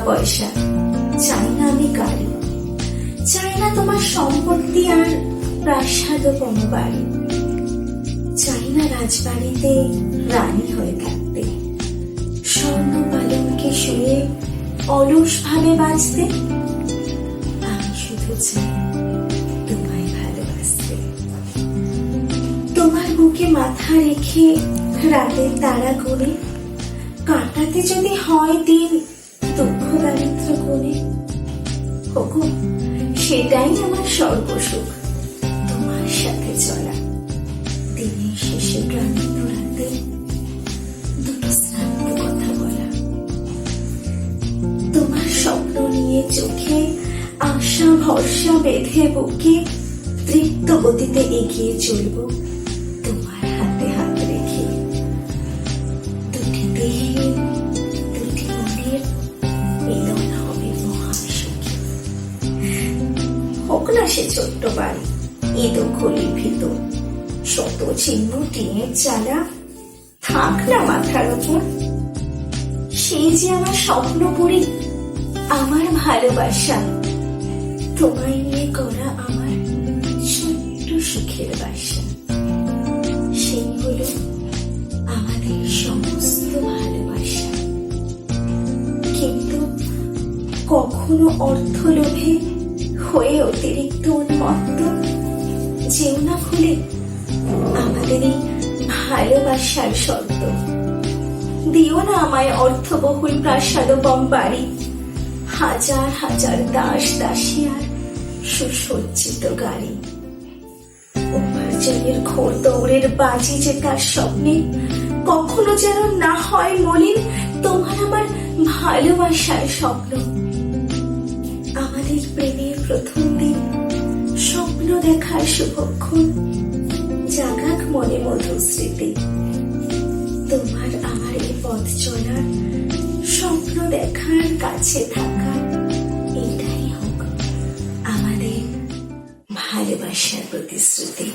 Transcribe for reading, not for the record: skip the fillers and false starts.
পয়সা, চাই না আমি গাড়ি, চাই না তোমার সম্পত্তি আর প্রাসাদ কোনো বাড়ি, চাই না রাজবাড়িতে রানী হয়ে থাকতে, স্বর্ণ পালঙ্কে শুয়ে অলস ভাবে বাঁচতে। আমি শুধু চাই তোমায় ভালোবাসতে, তোমার বুকে মাথা রেখে রাতের তারা গুনে কাটাতে যদি হয় দিন দুঃখ দারিদ্র কোণে। ওগো, সেটাই আমার সর্বসুখ, তোমার সাথে চলা, দিনের শেষে ক্লান্ত রাতে দুটো শ্রান্ত কথা বলা। তোমার স্বপ্ন নিয়ে চোখে আশা ভরসা বেঁধে বুকে তৃপ্ত গতিতে এগিয়ে চলব তোমার হাতে হাত রেখে। দুটি দেহের দুটি মনের মিলন হবে মহাসুখী। হোক না সে ছোট্ট বাড়ি, ইঁদো খলির ভিতর, শত চিহ্ন টিনের চালা থাক না মাথার ওপর। সেই যে আমার স্বপ্নপুরী, আমার ভালোবাসা, তোমায় নিয়ে করা আমার ছোট্ট সুখের বাসা। সেই হলো আমাদের সমস্ত ভালোবাসা। কিন্তু কখনো অর্থ লোভে হয়ে অতিরিক্ত উন্মত্ত যেও না ভুলে আমাদের এই ভালোবাসার শর্ত। দিও না আমায় অর্থবহুল প্রাসাদোপম বাড়ি, হাজার হাজার দাস দাসী আর সুসজ্জিত গাড়ি। উপার্জনের ঘোর দৌড়ের বাজি যে তার স্বপ্নে কখনো যেন না হয় মলিন তোমার আমার ভালোবাসার স্বপ্ন। আমাদের প্রেমের প্রথম দিন, স্বপ্ন দেখার শুভক্ষণ, জাগাক মনে মধুর স্মৃতি। তোমার আমার এই পথ চলার, স্বপ্ন দেখার, কাছে থাকার, এটাই হোক আমাদের ভালোবাসার প্রতিশ্রুতি।